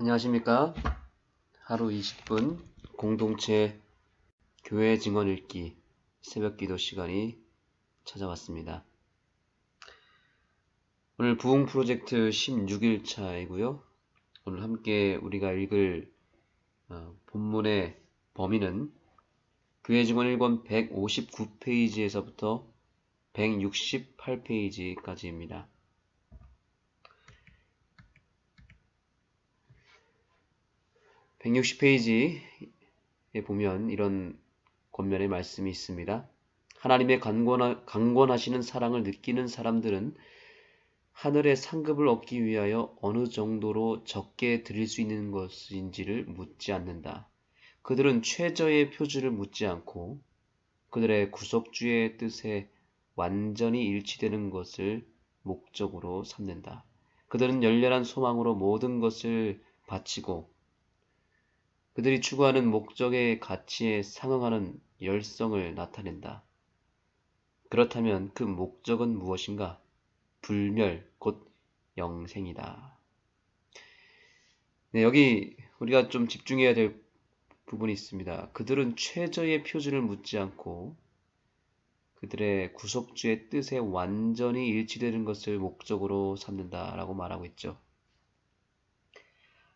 안녕하십니까. 하루 20분 공동체 교회 증언 읽기 새벽 기도 시간이 찾아왔습니다. 오늘 부흥 프로젝트 16일차이고요. 오늘 함께 우리가 읽을 본문의 범위는 교회 증언 1권 159페이지에서부터 168페이지까지입니다. 160페이지에 보면 이런 권면의 말씀이 있습니다. 하나님의 강권하시는 사랑을 느끼는 사람들은 하늘의 상급을 얻기 위하여 어느 정도로 적게 드릴 수 있는 것인지를 묻지 않는다. 그들은 최저의 표준을 묻지 않고 그들의 구속주의 뜻에 완전히 일치되는 것을 목적으로 삼는다. 그들은 열렬한 소망으로 모든 것을 바치고 그들이 추구하는 목적의 가치에 상응하는 열성을 나타낸다. 그렇다면 그 목적은 무엇인가? 불멸, 곧 영생이다. 네, 여기 우리가 좀 집중해야 될 부분이 있습니다. 그들은 최저의 표준을 묻지 않고 그들의 구속주의 뜻에 완전히 일치되는 것을 목적으로 삼는다라고 말하고 있죠.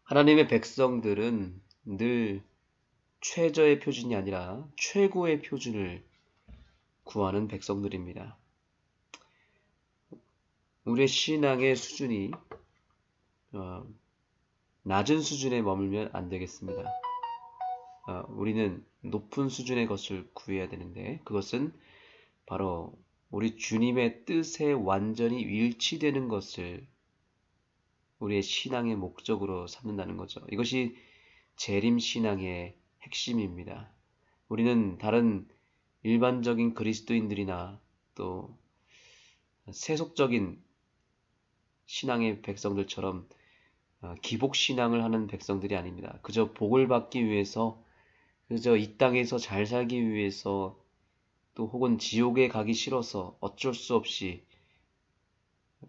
하나님의 백성들은 늘 최저의 표준이 아니라 최고의 표준을 구하는 백성들입니다. 우리의 신앙의 수준이 낮은 수준에 머물면 안 되겠습니다. 우리는 높은 수준의 것을 구해야 되는데 그것은 바로 우리 주님의 뜻에 완전히 일치되는 것을 우리의 신앙의 목적으로 삼는다는 거죠. 이것이 재림신앙의 핵심입니다. 우리는 다른 일반적인 그리스도인들이나 또 세속적인 신앙의 백성들처럼 기복신앙을 하는 백성들이 아닙니다. 그저 복을 받기 위해서, 그저 이 땅에서 잘 살기 위해서, 또 혹은 지옥에 가기 싫어서 어쩔 수 없이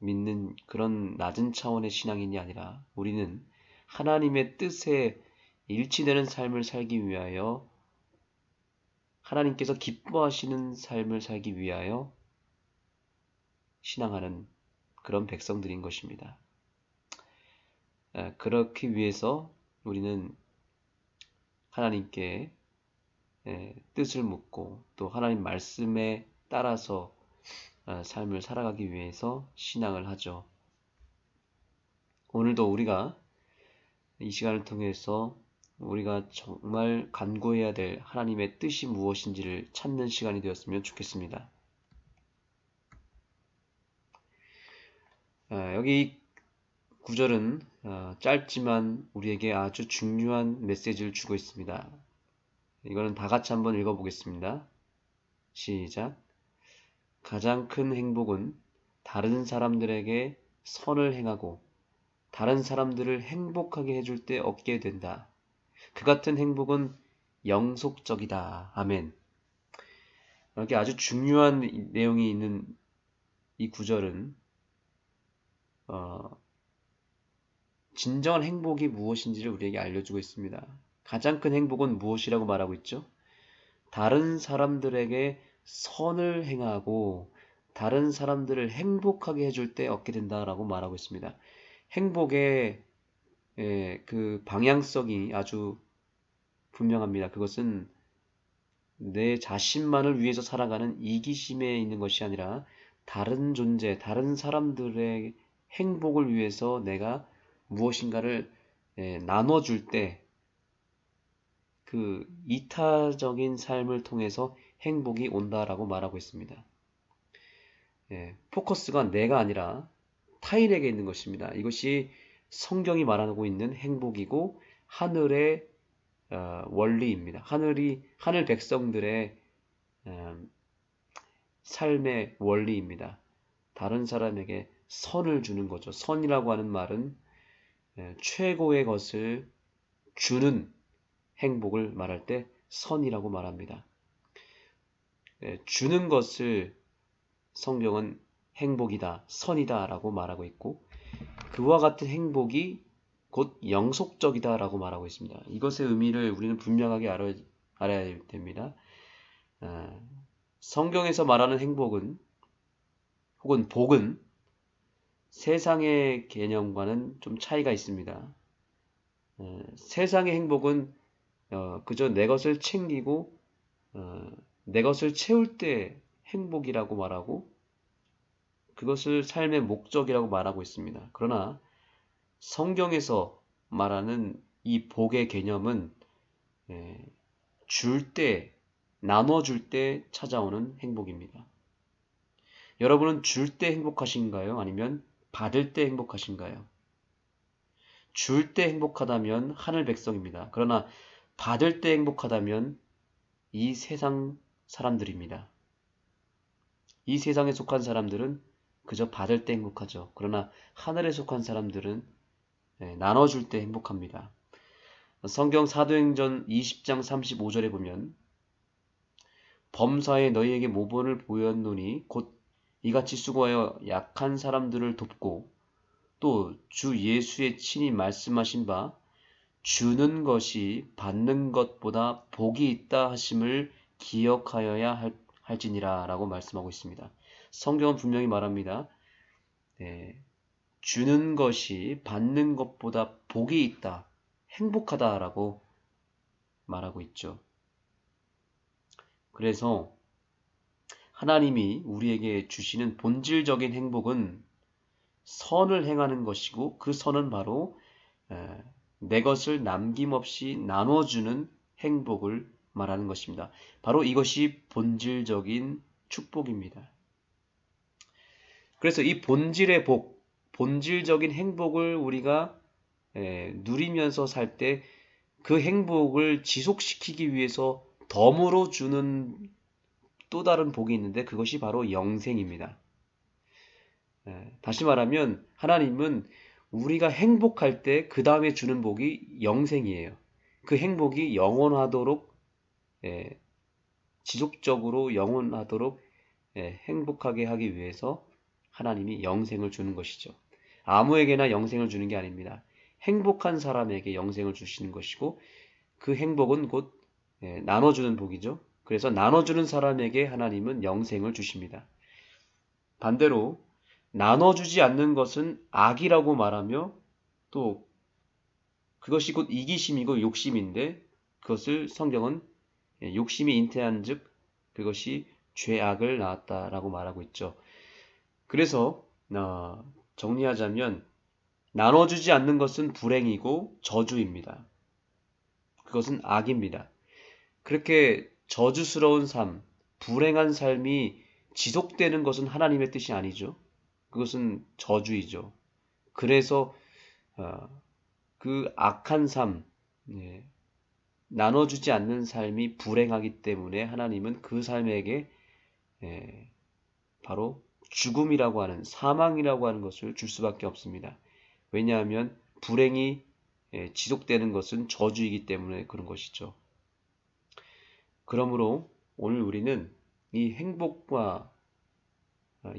믿는 그런 낮은 차원의 신앙인이 아니라 우리는 하나님의 뜻에 일치되는 삶을 살기 위하여, 하나님께서 기뻐하시는 삶을 살기 위하여 신앙하는 그런 백성들인 것입니다. 그렇기 위해서 우리는 하나님께 뜻을 묻고 또 하나님 말씀에 따라서 삶을 살아가기 위해서 신앙을 하죠. 오늘도 우리가 이 시간을 통해서 우리가 정말 간구해야 될 하나님의 뜻이 무엇인지를 찾는 시간이 되었으면 좋겠습니다. 여기 구절은 짧지만 우리에게 아주 중요한 메시지를 주고 있습니다. 이거는 다 같이 한번 읽어보겠습니다. 시작. 가장 큰 행복은 다른 사람들에게 선을 행하고 다른 사람들을 행복하게 해줄 때 얻게 된다. 그 같은 행복은 영속적이다. 아멘. 여기 아주 중요한 내용이 있는 이 구절은 진정한 행복이 무엇인지를 우리에게 알려주고 있습니다. 가장 큰 행복은 무엇이라고 말하고 있죠? 다른 사람들에게 선을 행하고 다른 사람들을 행복하게 해줄 때 얻게 된다라고 말하고 있습니다. 행복의 그 방향성이 아주 분명합니다. 그것은 내 자신만을 위해서 살아가는 이기심에 있는 것이 아니라 다른 존재, 다른 사람들의 행복을 위해서 내가 무엇인가를 나눠줄 때 그 이타적인 삶을 통해서 행복이 온다라고 말하고 있습니다. 포커스가 내가 아니라 타인에게 있는 것입니다. 이것이 성경이 말하고 있는 행복이고 하늘의 원리입니다. 하늘 백성들의 삶의 원리입니다. 다른 사람에게 선을 주는 거죠. 선이라고 하는 말은 최고의 것을 주는 행복을 말할 때 선이라고 말합니다. 주는 것을 성경은 행복이다, 선이다 라고 말하고 있고 그와 같은 행복이 곧 영속적이다라고 말하고 있습니다. 이것의 의미를 우리는 분명하게 알아야 됩니다. 성경에서 말하는 행복은 혹은 복은 세상의 개념과는 좀 차이가 있습니다. 세상의 행복은 그저 내 것을 챙기고 내 것을 채울 때 행복이라고 말하고 그것을 삶의 목적이라고 말하고 있습니다. 그러나 성경에서 말하는 이 복의 개념은 줄 때, 나눠줄 때 찾아오는 행복입니다. 여러분은 줄 때 행복하신가요? 아니면 받을 때 행복하신가요? 줄 때 행복하다면 하늘 백성입니다. 그러나 받을 때 행복하다면 이 세상 사람들입니다. 이 세상에 속한 사람들은 그저 받을 때 행복하죠. 그러나 하늘에 속한 사람들은 나눠줄 때 행복합니다. 성경 사도행전 20장 35절에 보면 범사에 너희에게 모본을 보였노니 곧 이같이 수고하여 약한 사람들을 돕고 또 주 예수의 친히 말씀하신 바 주는 것이 받는 것보다 복이 있다 하심을 기억하여야 할지니라 라고 말씀하고 있습니다. 성경은 분명히 말합니다. 주는 것이 받는 것보다 복이 있다, 행복하다라고 말하고 있죠. 그래서 하나님이 우리에게 주시는 본질적인 행복은 선을 행하는 것이고 그 선은 바로 내 것을 남김없이 나눠주는 행복을 말하는 것입니다. 바로 이것이 본질적인 축복입니다. 그래서 이 본질의 복, 본질적인 행복을 우리가 누리면서 살 때 그 행복을 지속시키기 위해서 덤으로 주는 또 다른 복이 있는데 그것이 바로 영생입니다. 다시 말하면 하나님은 우리가 행복할 때 그 다음에 주는 복이 영생이에요. 그 행복이 영원하도록 지속적으로 영원하도록 행복하게 하기 위해서 하나님이 영생을 주는 것이죠. 아무에게나 영생을 주는 게 아닙니다. 행복한 사람에게 영생을 주시는 것이고 그 행복은 곧 나눠주는 복이죠. 그래서 나눠주는 사람에게 하나님은 영생을 주십니다. 반대로 나눠주지 않는 것은 악이라고 말하며 또 그것이 곧 이기심이고 욕심인데 그것을 성경은 욕심이 잉태한 즉 그것이 죄악을 낳았다라고 말하고 있죠. 그래서 정리하자면 나눠주지 않는 것은 불행이고 저주입니다. 그것은 악입니다. 그렇게 저주스러운 삶, 불행한 삶이 지속되는 것은 하나님의 뜻이 아니죠. 그것은 저주이죠. 그래서 그 악한 삶, 나눠주지 않는 삶이 불행하기 때문에 하나님은 그 삶에게 바로 죽음이라고 하는 사망이라고 하는 것을 줄 수밖에 없습니다. 왜냐하면 불행이 지속되는 것은 저주이기 때문에 그런 것이죠. 그러므로 오늘 우리는 이 행복과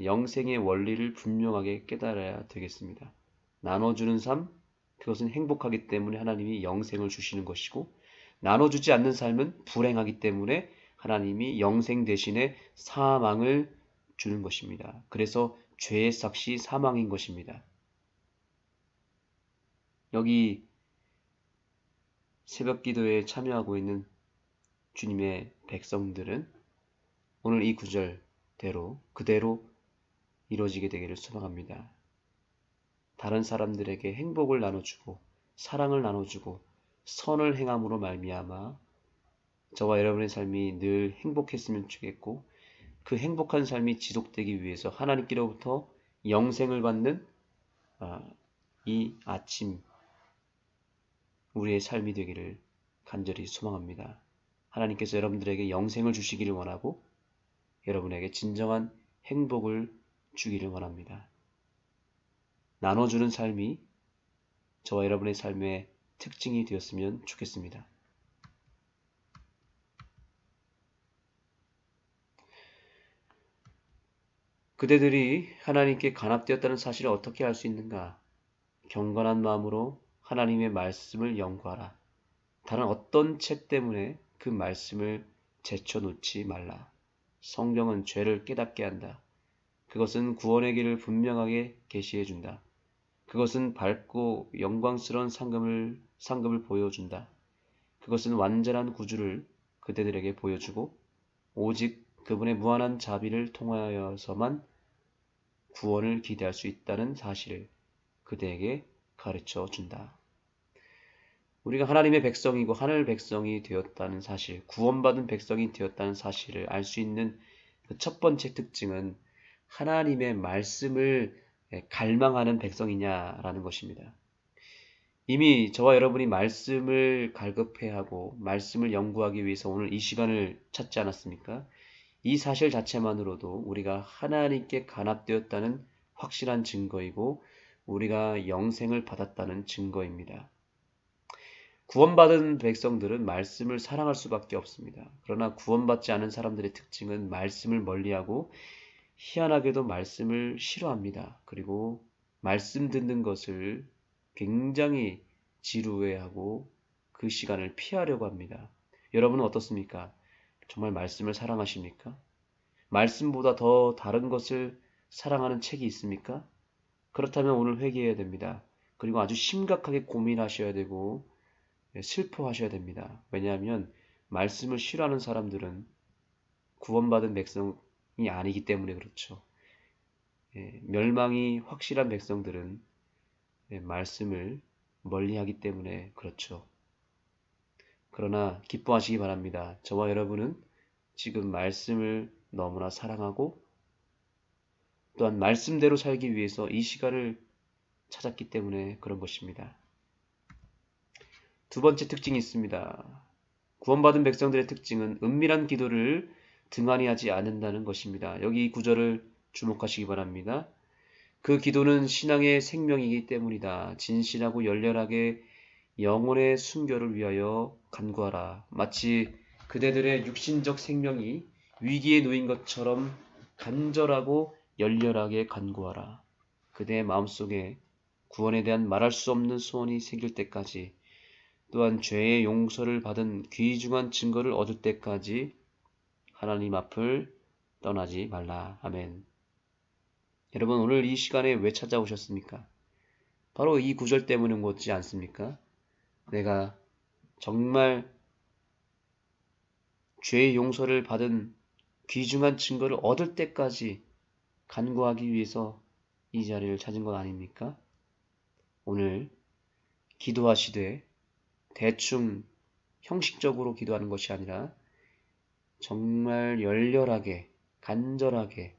영생의 원리를 분명하게 깨달아야 되겠습니다. 나눠주는 삶, 그것은 행복하기 때문에 하나님이 영생을 주시는 것이고 나눠주지 않는 삶은 불행하기 때문에 하나님이 영생 대신에 사망을 주는 것입니다. 그래서 죄의 삭시 사망인 것입니다. 여기 새벽 기도에 참여하고 있는 주님의 백성들은 오늘 이 구절대로 그대로 이루어지게 되기를 소망합니다. 다른 사람들에게 행복을 나눠주고 사랑을 나눠주고 선을 행함으로 말미암아 저와 여러분의 삶이 늘 행복했으면 좋겠고 그 행복한 삶이 지속되기 위해서 하나님께로부터 영생을 받는 이 아침 우리의 삶이 되기를 간절히 소망합니다. 하나님께서 여러분들에게 영생을 주시기를 원하고 여러분에게 진정한 행복을 주기를 원합니다. 나눠주는 삶이 저와 여러분의 삶의 특징이 되었으면 좋겠습니다. 그대들이 하나님께 간합되었다는 사실을 어떻게 알 수 있는가? 경건한 마음으로 하나님의 말씀을 연구하라. 다른 어떤 책 때문에 그 말씀을 제쳐놓지 말라. 성경은 죄를 깨닫게 한다. 그것은 구원의 길을 분명하게 계시해 준다. 그것은 밝고 영광스러운 상급을 보여준다. 그것은 완전한 구주를 그대들에게 보여주고 오직 그분의 무한한 자비를 통하여서만 구원을 기대할 수 있다는 사실을 그대에게 가르쳐 준다. 우리가 하나님의 백성이고 하늘 백성이 되었다는 사실, 구원받은 백성이 되었다는 사실을 알 수 있는 그 첫 번째 특징은 하나님의 말씀을 갈망하는 백성이냐라는 것입니다. 이미 저와 여러분이 말씀을 갈급해하고 말씀을 연구하기 위해서 오늘 이 시간을 찾지 않았습니까? 이 사실 자체만으로도 우리가 하나님께 간합되었다는 확실한 증거이고 우리가 영생을 받았다는 증거입니다. 구원받은 백성들은 말씀을 사랑할 수밖에 없습니다. 그러나 구원받지 않은 사람들의 특징은 말씀을 멀리하고 희한하게도 말씀을 싫어합니다. 그리고 말씀 듣는 것을 굉장히 지루해하고 그 시간을 피하려고 합니다. 여러분은 어떻습니까? 정말 말씀을 사랑하십니까? 말씀보다 더 다른 것을 사랑하는 책이 있습니까? 그렇다면 오늘 회개해야 됩니다. 그리고 아주 심각하게 고민하셔야 되고 슬퍼하셔야 됩니다. 왜냐하면 말씀을 싫어하는 사람들은 구원받은 백성이 아니기 때문에 그렇죠. 멸망이 확실한 백성들은 말씀을 멀리하기 때문에 그렇죠. 그러나 기뻐하시기 바랍니다. 저와 여러분은 지금 말씀을 너무나 사랑하고 또한 말씀대로 살기 위해서 이 시간을 찾았기 때문에 그런 것입니다. 두 번째 특징이 있습니다. 구원받은 백성들의 특징은 은밀한 기도를 등한히 하지 않는다는 것입니다. 여기 이 구절을 주목하시기 바랍니다. 그 기도는 신앙의 생명이기 때문이다. 진실하고 열렬하게 영혼의 순결을 위하여 간구하라. 마치 그대들의 육신적 생명이 위기에 놓인 것처럼 간절하고 열렬하게 간구하라. 그대의 마음속에 구원에 대한 말할 수 없는 소원이 생길 때까지 또한 죄의 용서를 받은 귀중한 증거를 얻을 때까지 하나님 앞을 떠나지 말라. 아멘. 여러분 오늘 이 시간에 왜 찾아오셨습니까? 바로 이 구절 때문인 거지 않습니까? 내가 정말 죄의 용서를 받은 귀중한 증거를 얻을 때까지 간구하기 위해서 이 자리를 찾은 것 아닙니까? 오늘 기도하시되 대충 형식적으로 기도하는 것이 아니라 정말 열렬하게 간절하게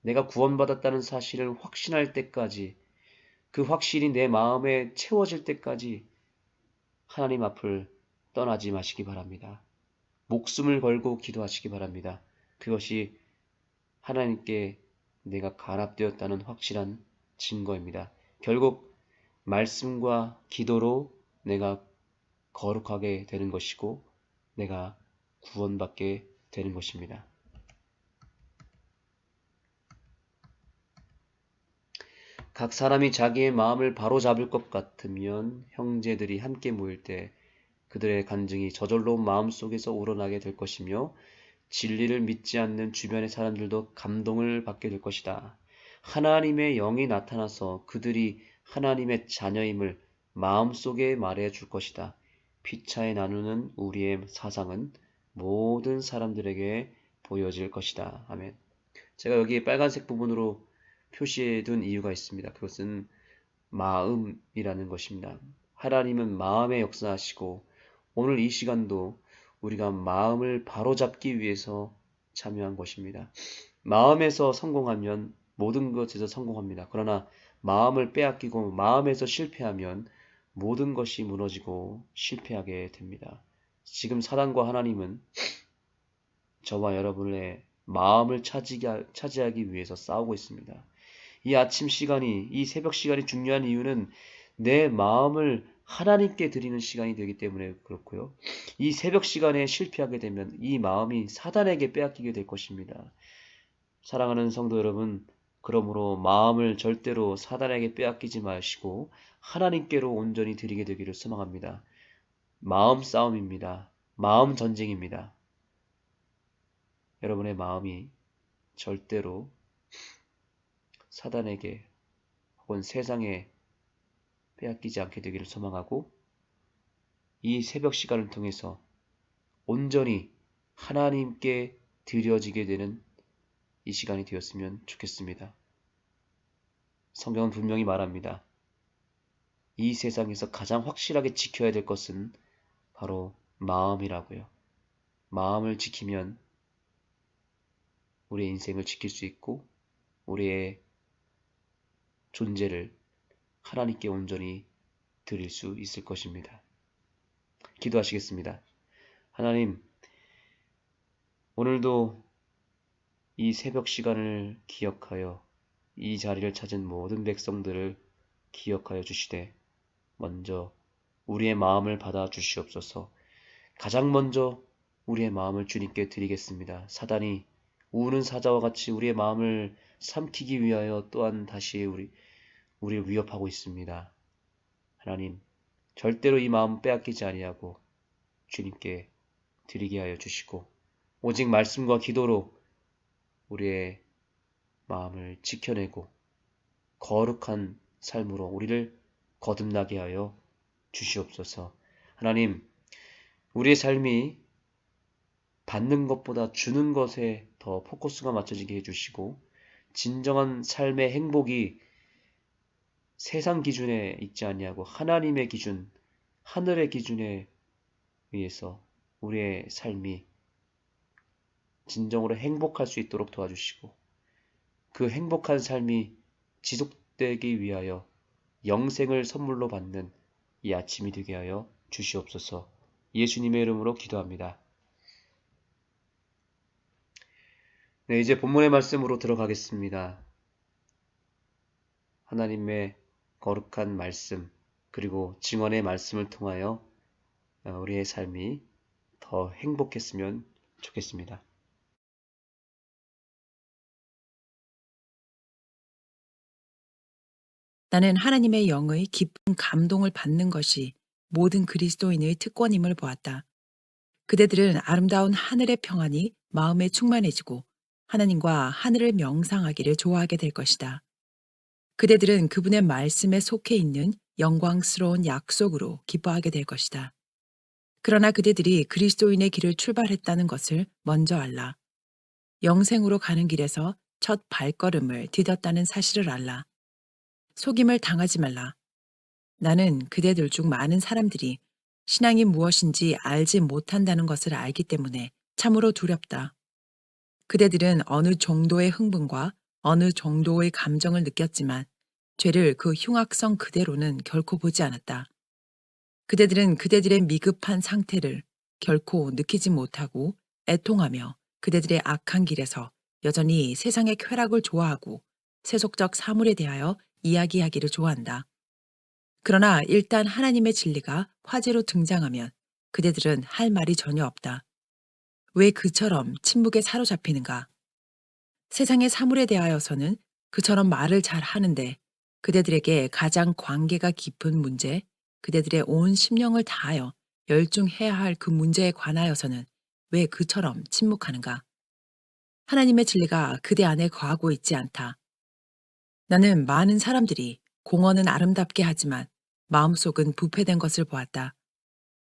내가 구원받았다는 사실을 확신할 때까지 그 확신이 내 마음에 채워질 때까지 하나님 앞을 떠나지 마시기 바랍니다. 목숨을 걸고 기도하시기 바랍니다. 그것이 하나님께 내가 간합되었다는 확실한 증거입니다. 결국 말씀과 기도로 내가 거룩하게 되는 것이고 내가 구원받게 되는 것입니다. 각 사람이 자기의 마음을 바로잡을 것 같으면 형제들이 함께 모일 때 그들의 간증이 저절로 마음속에서 우러나게 될 것이며 진리를 믿지 않는 주변의 사람들도 감동을 받게 될 것이다. 하나님의 영이 나타나서 그들이 하나님의 자녀임을 마음속에 말해 줄 것이다. 피차에 나누는 우리의 사상은 모든 사람들에게 보여질 것이다. 아멘. 제가 여기 빨간색 부분으로 표시해 둔 이유가 있습니다. 그것은 마음이라는 것입니다. 하나님은 마음에 역사하시고 오늘 이 시간도 우리가 마음을 바로잡기 위해서 참여한 것입니다. 마음에서 성공하면 모든 것에서 성공합니다. 그러나 마음을 빼앗기고 마음에서 실패하면 모든 것이 무너지고 실패하게 됩니다. 지금 사단과 하나님은 저와 여러분의 마음을 차지하기 위해서 싸우고 있습니다. 이 아침 시간이, 이 새벽 시간이 중요한 이유는 내 마음을 하나님께 드리는 시간이 되기 때문에 그렇고요. 이 새벽 시간에 실패하게 되면 이 마음이 사단에게 빼앗기게 될 것입니다. 사랑하는 성도 여러분, 그러므로 마음을 절대로 사단에게 빼앗기지 마시고 하나님께로 온전히 드리게 되기를 소망합니다. 마음 싸움입니다. 마음 전쟁입니다. 여러분의 마음이 절대로 사단에게 혹은 세상에 빼앗기지 않게 되기를 소망하고 이 새벽 시간을 통해서 온전히 하나님께 드려지게 되는 이 시간이 되었으면 좋겠습니다. 성경은 분명히 말합니다. 이 세상에서 가장 확실하게 지켜야 될 것은 바로 마음이라고요. 마음을 지키면 우리의 인생을 지킬 수 있고 우리의 존재를 하나님께 온전히 드릴 수 있을 것입니다. 기도하시겠습니다. 하나님, 오늘도 이 새벽 시간을 기억하여 이 자리를 찾은 모든 백성들을 기억하여 주시되 먼저 우리의 마음을 받아 주시옵소서. 가장 먼저 우리의 마음을 주님께 드리겠습니다. 사단이 우는 사자와 같이 우리의 마음을 삼키기 위하여 또한 다시 우리를 위협하고 있습니다. 하나님, 절대로 이 마음 빼앗기지 아니하고 주님께 드리게 하여 주시고 오직 말씀과 기도로 우리의 마음을 지켜내고 거룩한 삶으로 우리를 거듭나게 하여 주시옵소서. 하나님, 우리의 삶이 받는 것보다 주는 것에 더 포커스가 맞춰지게 해주시고 진정한 삶의 행복이 세상 기준에 있지 아니하고 하나님의 기준, 하늘의 기준에 의해서 우리의 삶이 진정으로 행복할 수 있도록 도와주시고 그 행복한 삶이 지속되기 위하여 영생을 선물로 받는 이 아침이 되게 하여 주시옵소서. 예수님의 이름으로 기도합니다. 네, 이제 본문의 말씀으로 들어가겠습니다. 하나님의 거룩한 말씀 그리고 증언의 말씀을 통하여 우리의 삶이 더 행복했으면 좋겠습니다. 나는 하나님의 영의 깊은 감동을 받는 것이 모든 그리스도인의 특권임을 보았다. 그대들은 아름다운 하늘의 평안이 마음에 충만해지고 하나님과 하늘을 명상하기를 좋아하게 될 것이다. 그대들은 그분의 말씀에 속해 있는 영광스러운 약속으로 기뻐하게 될 것이다. 그러나 그대들이 그리스도인의 길을 출발했다는 것을 먼저 알라. 영생으로 가는 길에서 첫 발걸음을 디뎠다는 사실을 알라. 속임을 당하지 말라. 나는 그대들 중 많은 사람들이 신앙이 무엇인지 알지 못한다는 것을 알기 때문에 참으로 두렵다. 그대들은 어느 정도의 흥분과 어느 정도의 감정을 느꼈지만 죄를 그 흉악성 그대로는 결코 보지 않았다. 그대들은 그대들의 미급한 상태를 결코 느끼지 못하고 애통하며 그대들의 악한 길에서 여전히 세상의 쾌락을 좋아하고 세속적 사물에 대하여 이야기하기를 좋아한다. 그러나 일단 하나님의 진리가 화제로 등장하면 그대들은 할 말이 전혀 없다. 왜 그처럼 침묵에 사로잡히는가? 세상의 사물에 대하여서는 그처럼 말을 잘 하는데 그대들에게 가장 관계가 깊은 문제, 그대들의 온 심령을 다하여 열중해야 할 그 문제에 관하여서는 왜 그처럼 침묵하는가? 하나님의 진리가 그대 안에 거하고 있지 않다. 나는 많은 사람들이 공언은 아름답게 하지만 마음속은 부패된 것을 보았다.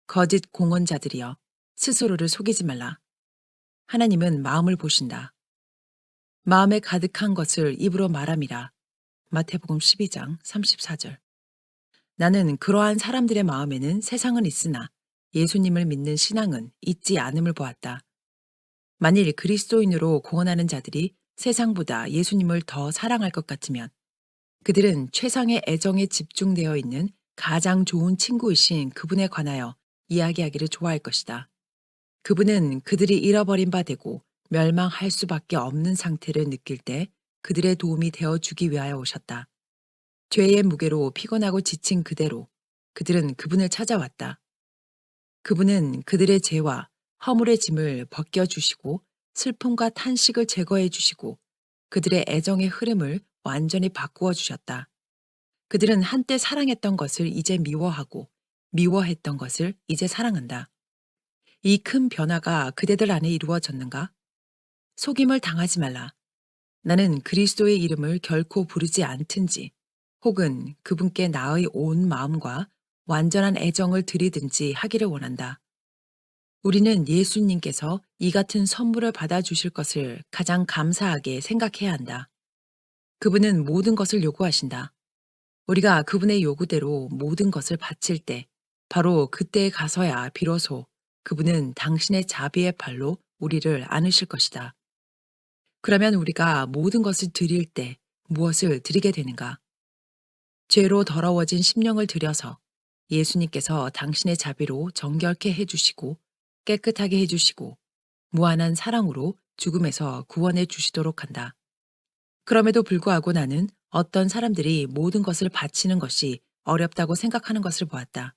거짓 공언자들이여 스스로를 속이지 말라. 하나님은 마음을 보신다. 마음에 가득한 것을 입으로 말함이라. 마태복음 12장 34절. 나는 그러한 사람들의 마음에는 세상은 있으나 예수님을 믿는 신앙은 있지 않음을 보았다. 만일 그리스도인으로 공언하는 자들이 세상보다 예수님을 더 사랑할 것 같으면 그들은 최상의 애정에 집중되어 있는 가장 좋은 친구이신 그분에 관하여 이야기하기를 좋아할 것이다. 그분은 그들이 잃어버린 바 되고 멸망할 수밖에 없는 상태를 느낄 때 그들의 도움이 되어 주기 위하여 오셨다. 죄의 무게로 피곤하고 지친 그대로 그들은 그분을 찾아왔다. 그분은 그들의 죄와 허물의 짐을 벗겨주시고 슬픔과 탄식을 제거해 주시고 그들의 애정의 흐름을 완전히 바꾸어 주셨다. 그들은 한때 사랑했던 것을 이제 미워하고 미워했던 것을 이제 사랑한다. 이 큰 변화가 그대들 안에 이루어졌는가? 속임을 당하지 말라. 나는 그리스도의 이름을 결코 부르지 않든지 혹은 그분께 나의 온 마음과 완전한 애정을 드리든지 하기를 원한다. 우리는 예수님께서 이 같은 선물을 받아주실 것을 가장 감사하게 생각해야 한다. 그분은 모든 것을 요구하신다. 우리가 그분의 요구대로 모든 것을 바칠 때, 바로 그때에 가서야 비로소 그분은 당신의 자비의 팔로 우리를 안으실 것이다. 그러면 우리가 모든 것을 드릴 때 무엇을 드리게 되는가? 죄로 더러워진 심령을 들여서 예수님께서 당신의 자비로 정결케 해주시고 깨끗하게 해주시고 무한한 사랑으로 죽음에서 구원해 주시도록 한다. 그럼에도 불구하고 나는 어떤 사람들이 모든 것을 바치는 것이 어렵다고 생각하는 것을 보았다.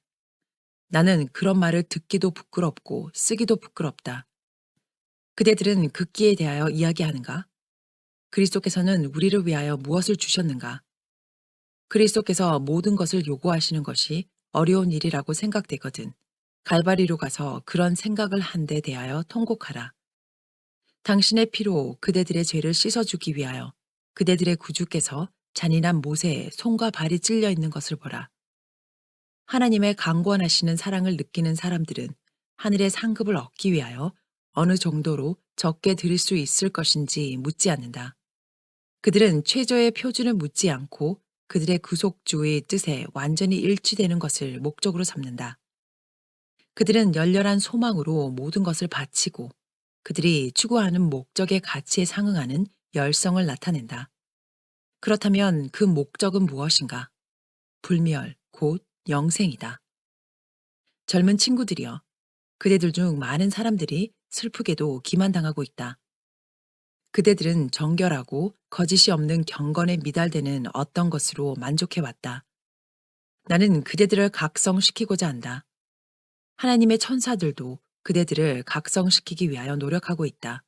나는 그런 말을 듣기도 부끄럽고 쓰기도 부끄럽다. 그대들은 극기에 대하여 이야기하는가? 그리스도께서는 우리를 위하여 무엇을 주셨는가? 그리스도께서 모든 것을 요구하시는 것이 어려운 일이라고 생각되거든. 갈바리로 가서 그런 생각을 한 데 대하여 통곡하라. 당신의 피로 그대들의 죄를 씻어주기 위하여 그대들의 구주께서 잔인한 못에 손과 발이 찔려 있는 것을 보라. 하나님의 강권하시는 사랑을 느끼는 사람들은 하늘의 상급을 얻기 위하여 어느 정도로 적게 드릴 수 있을 것인지 묻지 않는다. 그들은 최저의 표준을 묻지 않고 그들의 구속주의 뜻에 완전히 일치되는 것을 목적으로 삼는다. 그들은 열렬한 소망으로 모든 것을 바치고 그들이 추구하는 목적의 가치에 상응하는 열성을 나타낸다. 그렇다면 그 목적은 무엇인가? 불멸, 곧 영생이다. 젊은 친구들이여, 그대들 중 많은 사람들이 슬프게도 기만당하고 있다. 그대들은 정결하고 거짓이 없는 경건에 미달되는 어떤 것으로 만족해왔다. 나는 그대들을 각성시키고자 한다. 하나님의 천사들도 그대들을 각성시키기 위하여 노력하고 있다.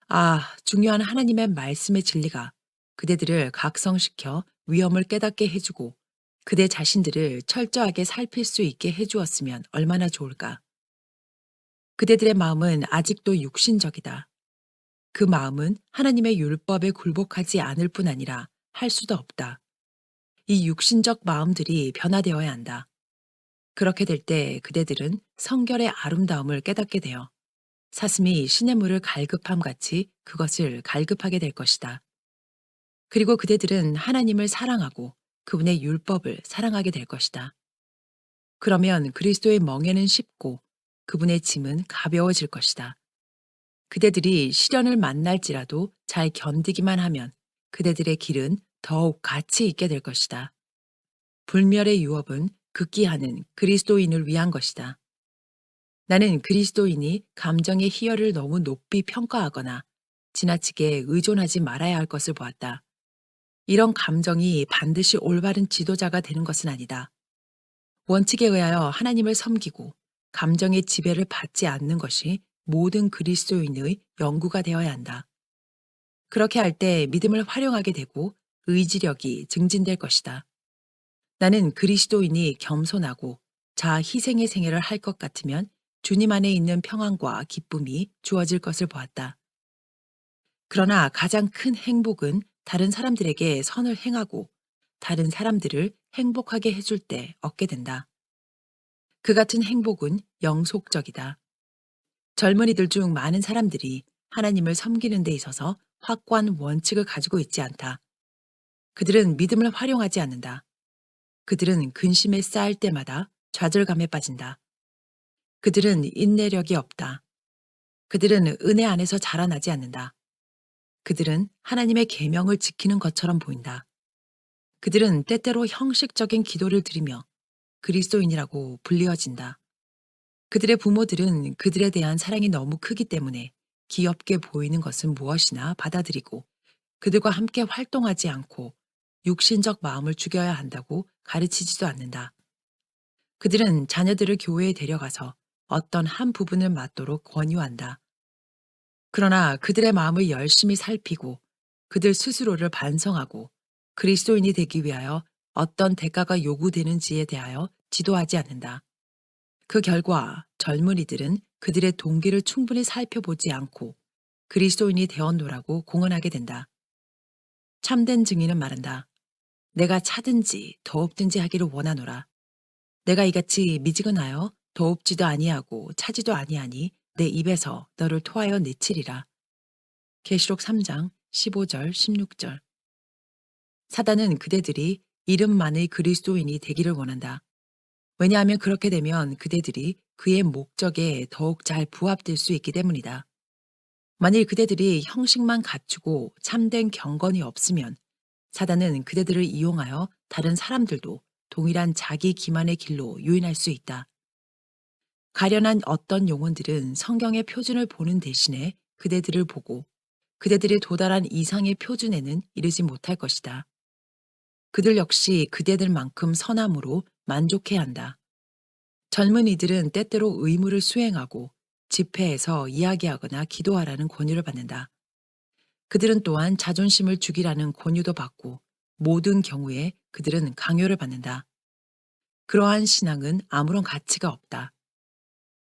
아, 중요한 하나님의 말씀의 진리가 그대들을 각성시켜 위험을 깨닫게 해주고 그대 자신들을 철저하게 살필 수 있게 해주었으면 얼마나 좋을까. 그대들의 마음은 아직도 육신적이다. 그 마음은 하나님의 율법에 굴복하지 않을 뿐 아니라 할 수도 없다. 이 육신적 마음들이 변화되어야 한다. 그렇게 될 때 그대들은 성결의 아름다움을 깨닫게 되어 사슴이 시냇물을 갈급함 같이 그것을 갈급하게 될 것이다. 그리고 그대들은 하나님을 사랑하고 그분의 율법을 사랑하게 될 것이다. 그러면 그리스도의 멍에는 쉽고 그분의 짐은 가벼워질 것이다. 그대들이 시련을 만날지라도 잘 견디기만 하면 그대들의 길은 더욱 가치 있게 될 것이다. 불멸의 유업은 극기하는 그리스도인을 위한 것이다. 나는 그리스도인이 감정의 희열을 너무 높이 평가하거나 지나치게 의존하지 말아야 할 것을 보았다. 이런 감정이 반드시 올바른 지도자가 되는 것은 아니다. 원칙에 의하여 하나님을 섬기고 감정의 지배를 받지 않는 것이 모든 그리스도인의 연구가 되어야 한다. 그렇게 할 때 믿음을 활용하게 되고 의지력이 증진될 것이다. 나는 그리스도인이 겸손하고 자아 희생의 생애를 할 것 같으면 주님 안에 있는 평안과 기쁨이 주어질 것을 보았다. 그러나 가장 큰 행복은 다른 사람들에게 선을 행하고 다른 사람들을 행복하게 해줄 때 얻게 된다. 그 같은 행복은 영속적이다. 젊은이들 중 많은 사람들이 하나님을 섬기는 데 있어서 확고한 원칙을 가지고 있지 않다. 그들은 믿음을 활용하지 않는다. 그들은 근심에 쌓일 때마다 좌절감에 빠진다. 그들은 인내력이 없다. 그들은 은혜 안에서 자라나지 않는다. 그들은 하나님의 계명을 지키는 것처럼 보인다. 그들은 때때로 형식적인 기도를 드리며 그리스도인이라고 불리어진다. 그들의 부모들은 그들에 대한 사랑이 너무 크기 때문에 귀엽게 보이는 것은 무엇이나 받아들이고 그들과 함께 활동하지 않고 육신적 마음을 죽여야 한다고 가르치지도 않는다. 그들은 자녀들을 교회에 데려가서 어떤 한 부분을 맡도록 권유한다. 그러나 그들의 마음을 열심히 살피고 그들 스스로를 반성하고 그리스도인이 되기 위하여 어떤 대가가 요구되는지에 대하여 지도하지 않는다. 그 결과 젊은이들은 그들의 동기를 충분히 살펴보지 않고 그리스도인이 되었노라고 공언하게 된다. 참된 증인은 말한다. 내가 차든지 더웁든지 하기를 원하노라. 내가 이같이 미지근하여 더웁지도 아니하고 차지도 아니하니 내 입에서 너를 토하여 내치리라. 계시록 3장 15절 16절. 사단은 그대들이 이름만의 그리스도인이 되기를 원한다. 왜냐하면 그렇게 되면 그대들이 그의 목적에 더욱 잘 부합될 수 있기 때문이다. 만일 그대들이 형식만 갖추고 참된 경건이 없으면 사단은 그대들을 이용하여 다른 사람들도 동일한 자기 기만의 길로 유인할 수 있다. 가련한 어떤 영혼들은 성경의 표준을 보는 대신에 그대들을 보고 그대들이 도달한 이상의 표준에는 이르지 못할 것이다. 그들 역시 그대들만큼 선함으로 만족해야 한다. 젊은이들은 때때로 의무를 수행하고 집회에서 이야기하거나 기도하라는 권유를 받는다. 그들은 또한 자존심을 죽이라는 권유도 받고 모든 경우에 그들은 강요를 받는다. 그러한 신앙은 아무런 가치가 없다.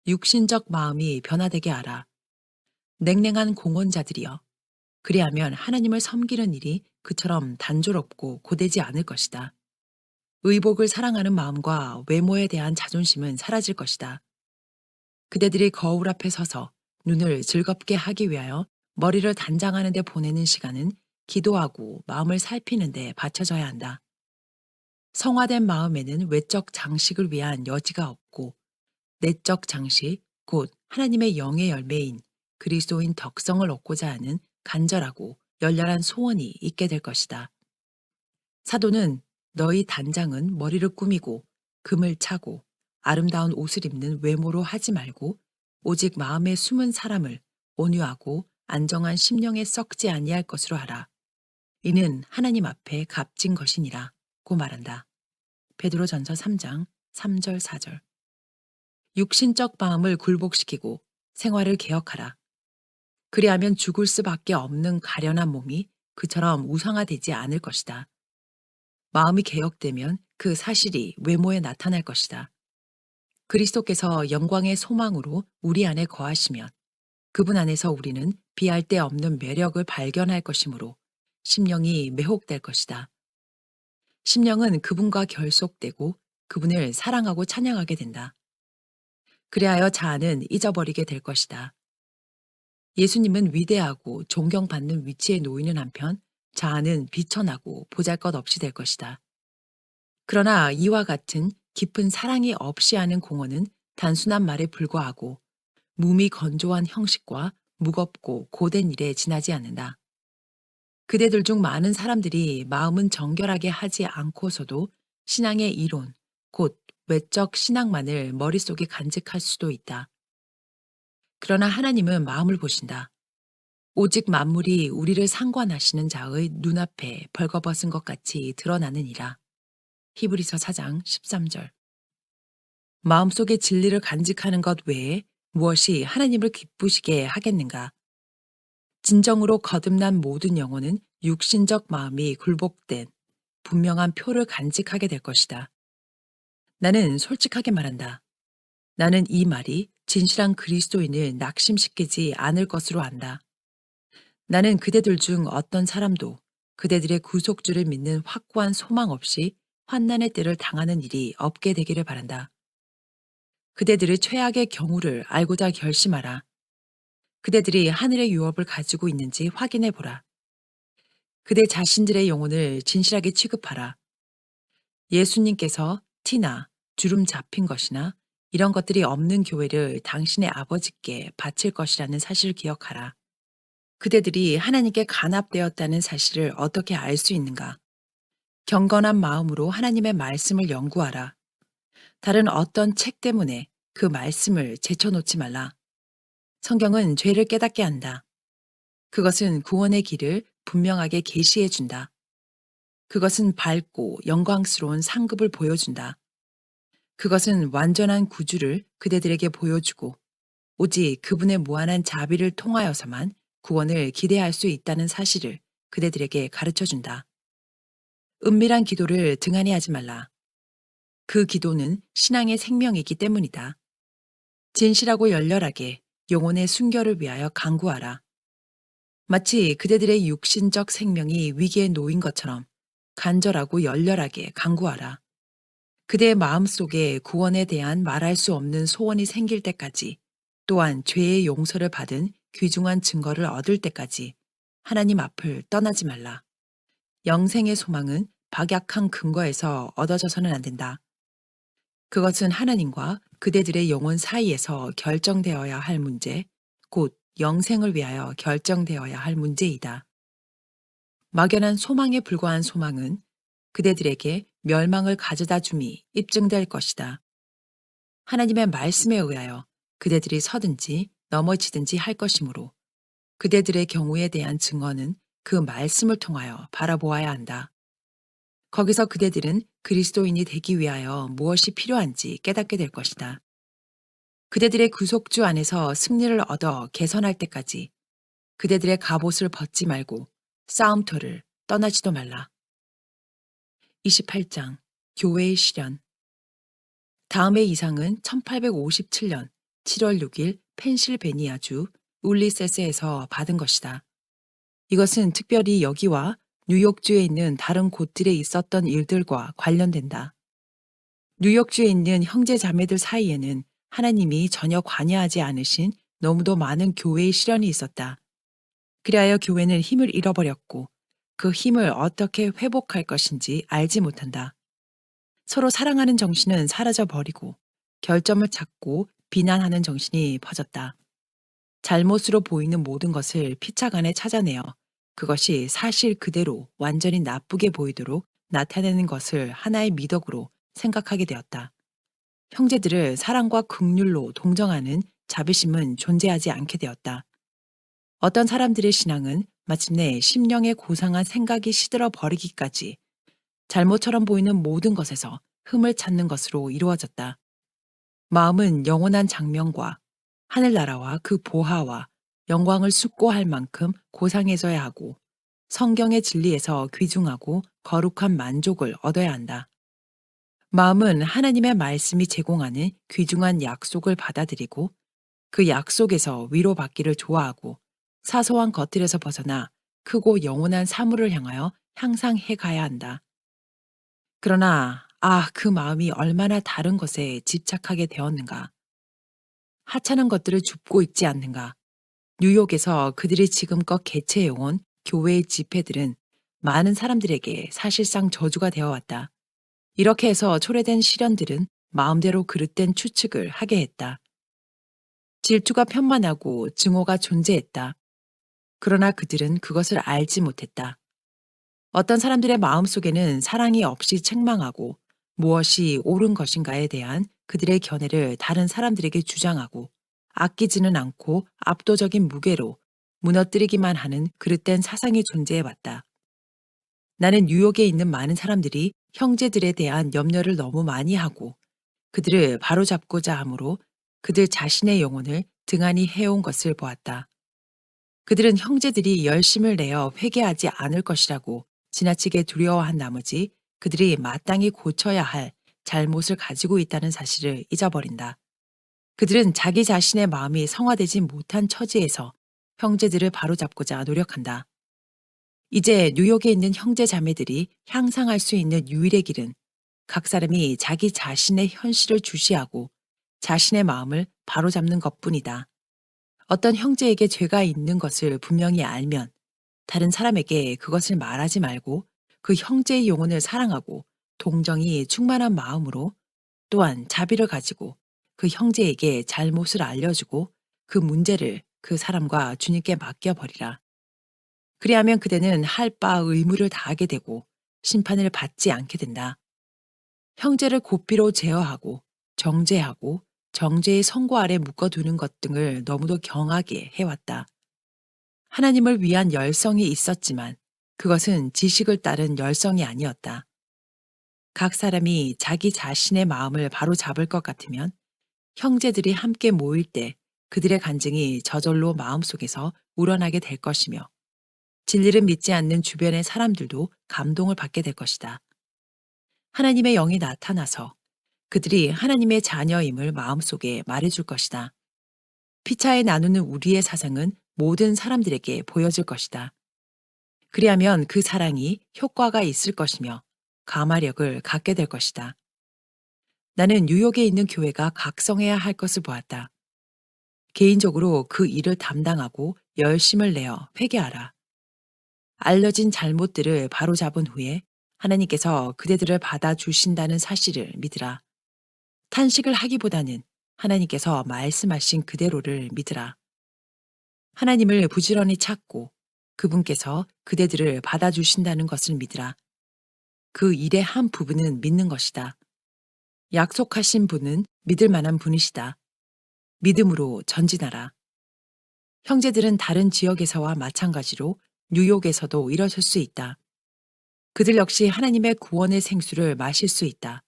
육신적 마음이 변화되게 하라. 냉랭한 공언자들이여. 그리하면 하나님을 섬기는 일이 그처럼 단조롭고 고되지 않을 것이다. 의복을 사랑하는 마음과 외모에 대한 자존심은 사라질 것이다. 그대들이 거울 앞에 서서 눈을 즐겁게 하기 위하여 머리를 단장하는 데 보내는 시간은 기도하고 마음을 살피는 데 바쳐져야 한다. 성화된 마음에는 외적 장식을 위한 여지가 없고 내적 장식, 곧 하나님의 영의 열매인 그리스도인 덕성을 얻고자 하는 간절하고 열렬한 소원이 있게 될 것이다. 사도는 너희 단장은 머리를 꾸미고 금을 차고 아름다운 옷을 입는 외모로 하지 말고 오직 마음에 숨은 사람을 온유하고 안정한 심령에 썩지 아니할 것으로 하라. 이는 하나님 앞에 값진 것이니라 고 말한다. 베드로전서 3장 3절 4절. 육신적 마음을 굴복시키고 생활을 개혁하라. 그리하면 죽을 수밖에 없는 가련한 몸이 그처럼 우상화되지 않을 것이다. 마음이 개혁되면 그 사실이 외모에 나타날 것이다. 그리스도께서 영광의 소망으로 우리 안에 거하시면 그분 안에서 우리는 비할 데 없는 매력을 발견할 것이므로 심령이 매혹될 것이다. 심령은 그분과 결속되고 그분을 사랑하고 찬양하게 된다. 그리하여 자아는 잊어버리게 될 것이다. 예수님은 위대하고 존경받는 위치에 놓이는 한편 자아는 비천하고 보잘것없이 될 것이다. 그러나 이와 같은 깊은 사랑이 없이 하는 공헌은 단순한 말에 불과하고 몸이 건조한 형식과 무겁고 고된 일에 지나지 않는다. 그대들 중 많은 사람들이 마음은 정결하게 하지 않고서도 신앙의 이론, 곧 외적 신앙만을 머릿속에 간직할 수도 있다. 그러나 하나님은 마음을 보신다. 오직 만물이 우리를 상관하시는 자의 눈앞에 벌거벗은 것 같이 드러나느니라. 히브리서 4장 13절. 마음속에 진리를 간직하는 것 외에 무엇이 하나님을 기쁘시게 하겠는가? 진정으로 거듭난 모든 영혼은 육신적 마음이 굴복된 분명한 표를 간직하게 될 것이다. 나는 솔직하게 말한다. 나는 이 말이 진실한 그리스도인을 낙심시키지 않을 것으로 안다. 나는 그대들 중 어떤 사람도 그대들의 구속주를 믿는 확고한 소망 없이 환난의 때를 당하는 일이 없게 되기를 바란다. 그대들의 최악의 경우를 알고자 결심하라. 그대들이 하늘의 유업을 가지고 있는지 확인해 보라. 그대 자신들의 영혼을 진실하게 취급하라. 예수님께서 티나 주름 잡힌 것이나 이런 것들이 없는 교회를 당신의 아버지께 바칠 것이라는 사실을 기억하라. 그대들이 하나님께 간합되었다는 사실을 어떻게 알 수 있는가? 경건한 마음으로 하나님의 말씀을 연구하라. 다른 어떤 책 때문에 그 말씀을 제쳐놓지 말라. 성경은 죄를 깨닫게 한다. 그것은 구원의 길을 분명하게 계시해 준다. 그것은 밝고 영광스러운 상급을 보여준다. 그것은 완전한 구주를 그대들에게 보여주고 오직 그분의 무한한 자비를 통하여서만 구원을 기대할 수 있다는 사실을 그대들에게 가르쳐 준다. 은밀한 기도를 등한히 하지 말라. 그 기도는 신앙의 생명이기 때문이다. 진실하고 열렬하게 영혼의 순결을 위하여 간구하라. 마치 그대들의 육신적 생명이 위기에 놓인 것처럼 간절하고 열렬하게 간구하라. 그대의 마음 속에 구원에 대한 말할 수 없는 소원이 생길 때까지, 또한 죄의 용서를 받은 귀중한 증거를 얻을 때까지 하나님 앞을 떠나지 말라. 영생의 소망은 박약한 근거에서 얻어져서는 안 된다. 그것은 하나님과 그대들의 영혼 사이에서 결정되어야 할 문제, 곧 영생을 위하여 결정되어야 할 문제이다. 막연한 소망에 불과한 소망은 그대들에게 멸망을 가져다 줌이 입증될 것이다. 하나님의 말씀에 의하여 그대들이 서든지 넘어지든지 할 것이므로 그대들의 경우에 대한 증언은 그 말씀을 통하여 바라보아야 한다. 거기서 그대들은 그리스도인이 되기 위하여 무엇이 필요한지 깨닫게 될 것이다. 그대들의 구속주 안에서 승리를 얻어 개선할 때까지 그대들의 갑옷을 벗지 말고 싸움터를 떠나지도 말라. 28장 교회의 시련. 다음의 이상은 1857년 7월 6일 펜실베니아주 울리세스에서 받은 것이다. 이것은 특별히 여기와 뉴욕주에 있는 다른 곳들에 있었던 일들과 관련된다. 뉴욕주에 있는 형제 자매들 사이에는 하나님이 전혀 관여하지 않으신 너무도 많은 교회의 시련이 있었다. 그리하여 교회는 힘을 잃어버렸고 그 힘을 어떻게 회복할 것인지 알지 못한다. 서로 사랑하는 정신은 사라져 버리고 결점을 찾고 비난하는 정신이 퍼졌다. 잘못으로 보이는 모든 것을 피차간에 찾아내어 그것이 사실 그대로 완전히 나쁘게 보이도록 나타내는 것을 하나의 미덕으로 생각하게 되었다. 형제들을 사랑과 긍휼로 동정하는 자비심은 존재하지 않게 되었다. 어떤 사람들의 신앙은 마침내 심령에 고상한 생각이 시들어 버리기까지 잘못처럼 보이는 모든 것에서 흠을 찾는 것으로 이루어졌다. 마음은 영원한 장명과 하늘나라와 그 보화와 영광을 숙고할 만큼 고상해져야 하고 성경의 진리에서 귀중하고 거룩한 만족을 얻어야 한다. 마음은 하나님의 말씀이 제공하는 귀중한 약속을 받아들이고 그 약속에서 위로받기를 좋아하고 사소한 것들에서 벗어나 크고 영원한 사물을 향하여 향상해 가야 한다. 그러나 그 마음이 얼마나 다른 것에 집착하게 되었는가. 하찮은 것들을 줍고 있지 않는가. 뉴욕에서 그들이 지금껏 개최해온 교회의 집회들은 많은 사람들에게 사실상 저주가 되어왔다. 이렇게 해서 초래된 시련들은 마음대로 그릇된 추측을 하게 했다. 질투가 편만하고 증오가 존재했다. 그러나 그들은 그것을 알지 못했다. 어떤 사람들의 마음속에는 사랑이 없이 책망하고 무엇이 옳은 것인가에 대한 그들의 견해를 다른 사람들에게 주장하고 아끼지는 않고 압도적인 무게로 무너뜨리기만 하는 그릇된 사상이 존재해왔다. 나는 뉴욕에 있는 많은 사람들이 형제들에 대한 염려를 너무 많이 하고 그들을 바로잡고자 함으로 그들 자신의 영혼을 등한히 해온 것을 보았다. 그들은 형제들이 열심을 내어 회개하지 않을 것이라고 지나치게 두려워한 나머지 그들이 마땅히 고쳐야 할 잘못을 가지고 있다는 사실을 잊어버린다. 그들은 자기 자신의 마음이 성화되지 못한 처지에서 형제들을 바로잡고자 노력한다. 이제 뉴욕에 있는 형제 자매들이 향상할 수 있는 유일의 길은 각 사람이 자기 자신의 현실을 주시하고 자신의 마음을 바로잡는 것뿐이다. 어떤 형제에게 죄가 있는 것을 분명히 알면 다른 사람에게 그것을 말하지 말고 그 형제의 영혼을 사랑하고 동정이 충만한 마음으로 또한 자비를 가지고 그 형제에게 잘못을 알려주고 그 문제를 그 사람과 주님께 맡겨버리라. 그리하면 그대는 할 바 의무를 다하게 되고 심판을 받지 않게 된다. 형제를 고삐로 제어하고 정죄하고 정죄의 선고 아래 묶어두는 것 등을 너무도 경하게 해왔다. 하나님을 위한 열성이 있었지만 그것은 지식을 따른 열성이 아니었다. 각 사람이 자기 자신의 마음을 바로 잡을 것 같으면 형제들이 함께 모일 때 그들의 간증이 저절로 마음속에서 우러나게 될 것이며 진리를 믿지 않는 주변의 사람들도 감동을 받게 될 것이다. 하나님의 영이 나타나서 그들이 하나님의 자녀임을 마음속에 말해줄 것이다. 피차에 나누는 우리의 사상은 모든 사람들에게 보여질 것이다. 그리하면 그 사랑이 효과가 있을 것이며 가마력을 갖게 될 것이다. 나는 뉴욕에 있는 교회가 각성해야 할 것을 보았다. 개인적으로 그 일을 담당하고 열심을 내어 회개하라. 알려진 잘못들을 바로잡은 후에 하나님께서 그대들을 받아주신다는 사실을 믿으라. 탄식을 하기보다는 하나님께서 말씀하신 그대로를 믿으라. 하나님을 부지런히 찾고 그분께서 그대들을 받아주신다는 것을 믿으라. 그 일의 한 부분은 믿는 것이다. 약속하신 분은 믿을 만한 분이시다. 믿음으로 전진하라. 형제들은 다른 지역에서와 마찬가지로 뉴욕에서도 일어설 수 있다. 그들 역시 하나님의 구원의 생수를 마실 수 있다.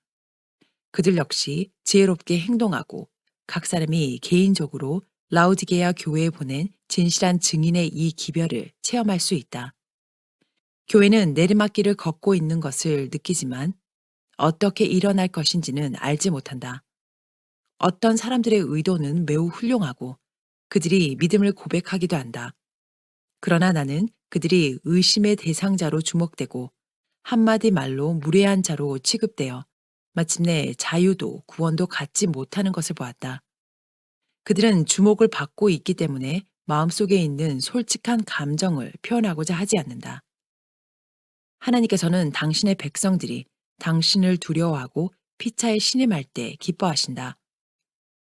그들 역시 지혜롭게 행동하고 각 사람이 개인적으로 라우디게아 교회에 보낸 진실한 증인의 이 기별을 체험할 수 있다. 교회는 내리막길을 걷고 있는 것을 느끼지만 어떻게 일어날 것인지는 알지 못한다. 어떤 사람들의 의도는 매우 훌륭하고 그들이 믿음을 고백하기도 한다. 그러나 나는 그들이 의심의 대상자로 주목되고 한마디 말로 무례한 자로 취급되어 마침내 자유도 구원도 갖지 못하는 것을 보았다. 그들은 주목을 받고 있기 때문에 마음속에 있는 솔직한 감정을 표현하고자 하지 않는다. 하나님께서는 당신의 백성들이 당신을 두려워하고 피차에 신임할 때 기뻐하신다.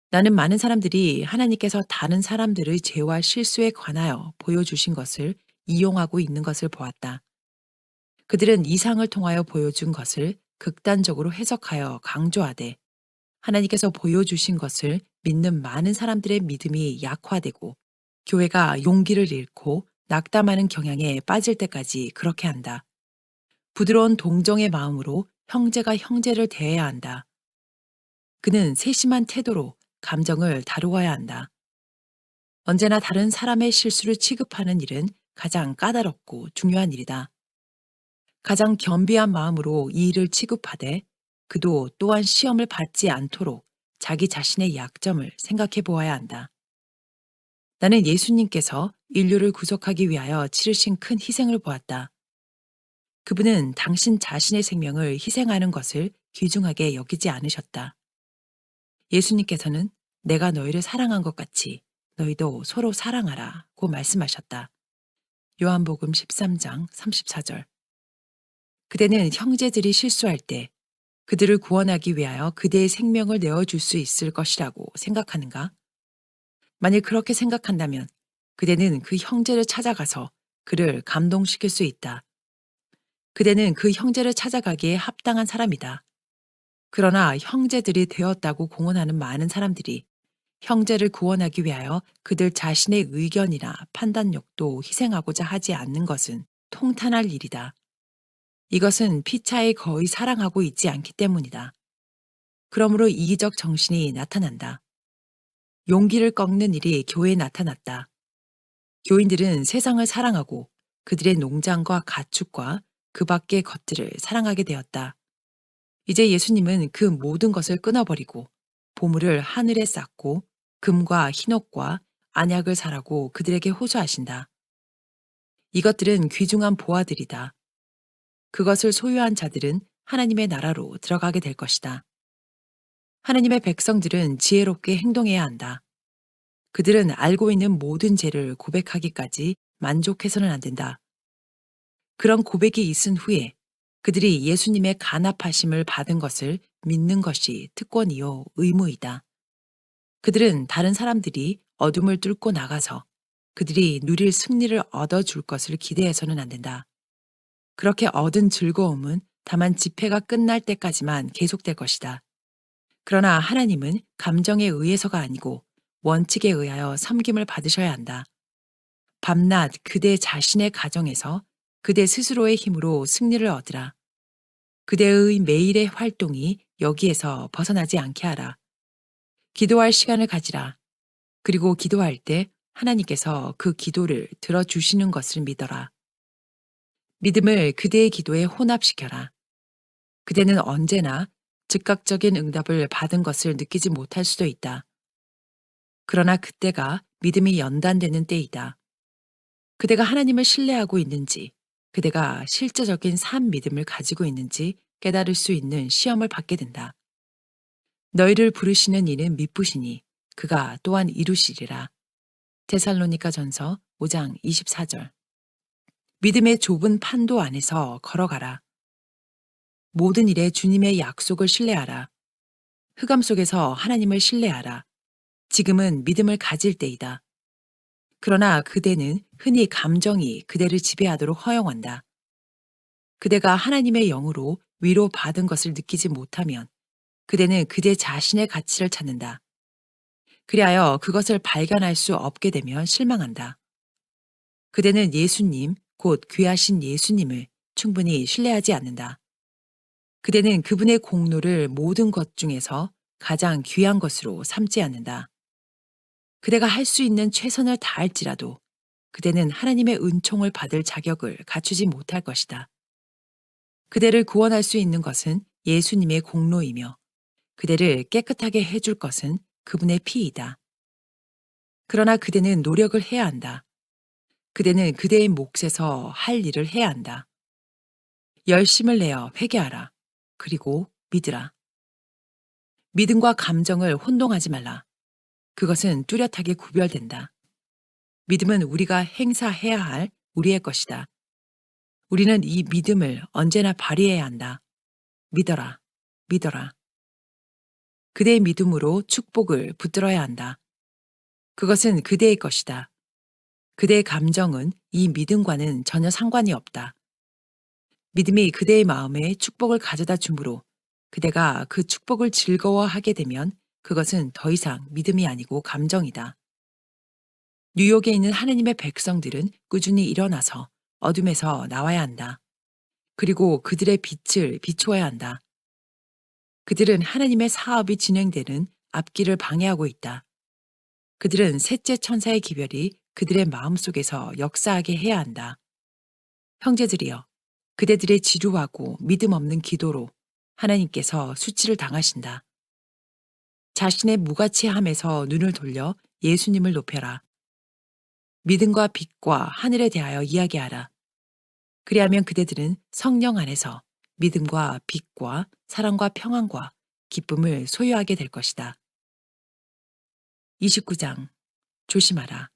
나는 많은 사람들이 하나님께서 다른 사람들의 죄와 실수에 관하여 보여주신 것을 이용하고 있는 것을 보았다. 그들은 이상을 통하여 보여준 것을 극단적으로 해석하여 강조하되 하나님께서 보여주신 것을 믿는 많은 사람들의 믿음이 약화되고 교회가 용기를 잃고 낙담하는 경향에 빠질 때까지 그렇게 한다. 부드러운 동정의 마음으로 형제가 형제를 대해야 한다. 그는 세심한 태도로 감정을 다루어야 한다. 언제나 다른 사람의 실수를 취급하는 일은 가장 까다롭고 중요한 일이다. 가장 겸비한 마음으로 이 일을 취급하되 그도 또한 시험을 받지 않도록 자기 자신의 약점을 생각해 보아야 한다. 나는 예수님께서 인류를 구속하기 위하여 치르신 큰 희생을 보았다. 그분은 당신 자신의 생명을 희생하는 것을 귀중하게 여기지 않으셨다. 예수님께서는 내가 너희를 사랑한 것 같이 너희도 서로 사랑하라고 말씀하셨다. 요한복음 13장 34절. 그대는 형제들이 실수할 때 그들을 구원하기 위하여 그대의 생명을 내어줄 수 있을 것이라고 생각하는가? 만일 그렇게 생각한다면 그대는 그 형제를 찾아가서 그를 감동시킬 수 있다. 그대는 그 형제를 찾아가기에 합당한 사람이다. 그러나 형제들이 되었다고 공언하는 많은 사람들이 형제를 구원하기 위하여 그들 자신의 의견이나 판단력도 희생하고자 하지 않는 것은 통탄할 일이다. 이것은 피차에 거의 사랑하고 있지 않기 때문이다. 그러므로 이기적 정신이 나타난다. 용기를 꺾는 일이 교회에 나타났다. 교인들은 세상을 사랑하고 그들의 농장과 가축과 그 밖의 것들을 사랑하게 되었다. 이제 예수님은 그 모든 것을 끊어버리고 보물을 하늘에 쌓고 금과 흰옷과 안약을 사라고 그들에게 호소하신다. 이것들은 귀중한 보화들이다. 그것을 소유한 자들은 하나님의 나라로 들어가게 될 것이다. 하나님의 백성들은 지혜롭게 행동해야 한다. 그들은 알고 있는 모든 죄를 고백하기까지 만족해서는 안 된다. 그런 고백이 있은 후에 그들이 예수님의 간합하심을 받은 것을 믿는 것이 특권이요 의무이다. 그들은 다른 사람들이 어둠을 뚫고 나가서 그들이 누릴 승리를 얻어줄 것을 기대해서는 안 된다. 그렇게 얻은 즐거움은 다만 집회가 끝날 때까지만 계속될 것이다. 그러나 하나님은 감정에 의해서가 아니고 원칙에 의하여 섬김을 받으셔야 한다. 밤낮 그대 자신의 가정에서 그대 스스로의 힘으로 승리를 얻으라. 그대의 매일의 활동이 여기에서 벗어나지 않게 하라. 기도할 시간을 가지라. 그리고 기도할 때 하나님께서 그 기도를 들어주시는 것을 믿어라. 믿음을 그대의 기도에 혼합시켜라. 그대는 언제나 즉각적인 응답을 받은 것을 느끼지 못할 수도 있다. 그러나 그때가 믿음이 연단되는 때이다. 그대가 하나님을 신뢰하고 있는지, 그대가 실제적인 산 믿음을 가지고 있는지 깨달을 수 있는 시험을 받게 된다. 너희를 부르시는 이는 미쁘시니 그가 또한 이루시리라. 데살로니가 전서 5장 24절. 믿음의 좁은 판도 안에서 걸어가라. 모든 일에 주님의 약속을 신뢰하라. 흑암 속에서 하나님을 신뢰하라. 지금은 믿음을 가질 때이다. 그러나 그대는 흔히 감정이 그대를 지배하도록 허용한다. 그대가 하나님의 영으로 위로받은 것을 느끼지 못하면 그대는 그대 자신의 가치를 찾는다. 그리하여 그것을 발견할 수 없게 되면 실망한다. 그대는 예수님, 곧 귀하신 예수님을 충분히 신뢰하지 않는다. 그대는 그분의 공로를 모든 것 중에서 가장 귀한 것으로 삼지 않는다. 그대가 할 수 있는 최선을 다할지라도 그대는 하나님의 은총을 받을 자격을 갖추지 못할 것이다. 그대를 구원할 수 있는 것은 예수님의 공로이며 그대를 깨끗하게 해줄 것은 그분의 피이다. 그러나 그대는 노력을 해야 한다. 그대는 그대의 몫에서 할 일을 해야 한다. 열심을 내어 회개하라. 그리고 믿으라. 믿음과 감정을 혼동하지 말라. 그것은 뚜렷하게 구별된다. 믿음은 우리가 행사해야 할 우리의 것이다. 우리는 이 믿음을 언제나 발휘해야 한다. 믿어라. 믿어라. 그대의 믿음으로 축복을 붙들어야 한다. 그것은 그대의 것이다. 그대의 감정은 이 믿음과는 전혀 상관이 없다. 믿음이 그대의 마음에 축복을 가져다 주므로 그대가 그 축복을 즐거워하게 되면 그것은 더 이상 믿음이 아니고 감정이다. 뉴욕에 있는 하느님의 백성들은 꾸준히 일어나서 어둠에서 나와야 한다. 그리고 그들의 빛을 비추어야 한다. 그들은 하나님의 사업이 진행되는 앞길을 방해하고 있다. 그들은 셋째 천사의 기별이 그들의 마음속에서 역사하게 해야 한다. 형제들이여, 그대들의 지루하고 믿음 없는 기도로 하나님께서 수치를 당하신다. 자신의 무가치함에서 눈을 돌려 예수님을 높여라. 믿음과 빛과 하늘에 대하여 이야기하라. 그리하면 그대들은 성령 안에서 믿음과 빛과 사랑과 평안과 기쁨을 소유하게 될 것이다. 29장. 조심하라.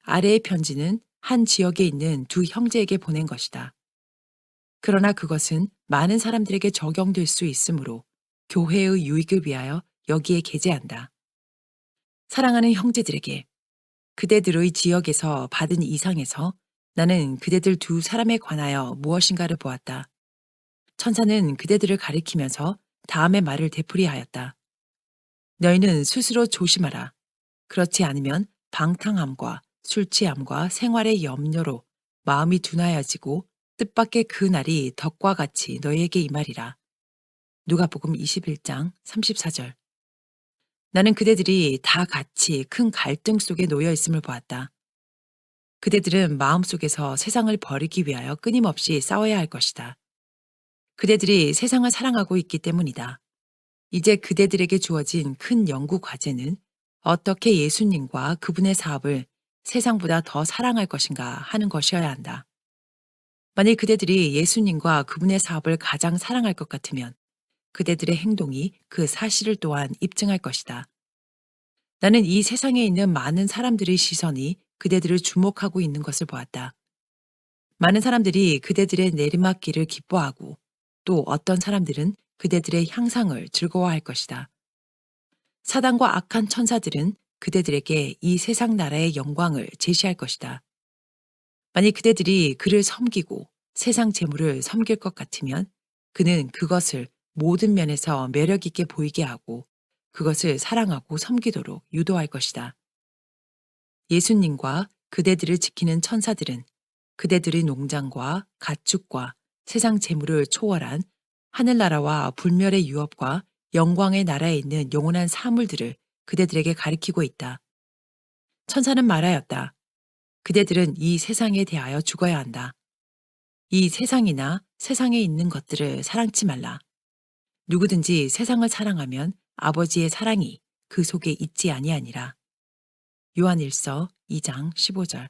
아래의 편지는 한 지역에 있는 두 형제에게 보낸 것이다. 그러나 그것은 많은 사람들에게 적용될 수 있으므로 교회의 유익을 위하여 여기에 게재한다. 사랑하는 형제들에게 그대들의 지역에서 받은 이상에서 나는 그대들 두 사람에 관하여 무엇인가를 보았다. 천사는 그대들을 가리키면서 다음의 말을 되풀이하였다. 너희는 스스로 조심하라. 그렇지 않으면 방탕함과 술 취함과 생활의 염려로 마음이 둔하여지고 뜻밖의 그 날이 덕과 같이 너희에게 임하리라. 누가복음 21장 34절. 나는 그대들이 다 같이 큰 갈등 속에 놓여 있음을 보았다. 그대들은 마음속에서 세상을 버리기 위하여 끊임없이 싸워야 할 것이다. 그대들이 세상을 사랑하고 있기 때문이다. 이제 그대들에게 주어진 큰 연구 과제는 어떻게 예수님과 그분의 사업을 세상보다 더 사랑할 것인가 하는 것이어야 한다. 만일 그대들이 예수님과 그분의 사업을 가장 사랑할 것 같으면 그대들의 행동이 그 사실을 또한 입증할 것이다. 나는 이 세상에 있는 많은 사람들의 시선이 그대들을 주목하고 있는 것을 보았다. 많은 사람들이 그대들의 내리막길을 기뻐하고 또 어떤 사람들은 그대들의 향상을 즐거워할 것이다. 사단과 악한 천사들은 그대들에게 이 세상 나라의 영광을 제시할 것이다. 만일 그대들이 그를 섬기고 세상 재물을 섬길 것 같으면 그는 그것을 모든 면에서 매력 있게 보이게 하고 그것을 사랑하고 섬기도록 유도할 것이다. 예수님과 그대들을 지키는 천사들은 그대들의 농장과 가축과 세상 재물을 초월한 하늘나라와 불멸의 유업과 영광의 나라에 있는 영원한 사물들을 그대들에게 가리키고 있다. 천사는 말하였다. 그대들은 이 세상에 대하여 죽어야 한다. 이 세상이나 세상에 있는 것들을 사랑치 말라. 누구든지 세상을 사랑하면 아버지의 사랑이 그 속에 있지 아니하니라. 요한일서 2장 15절.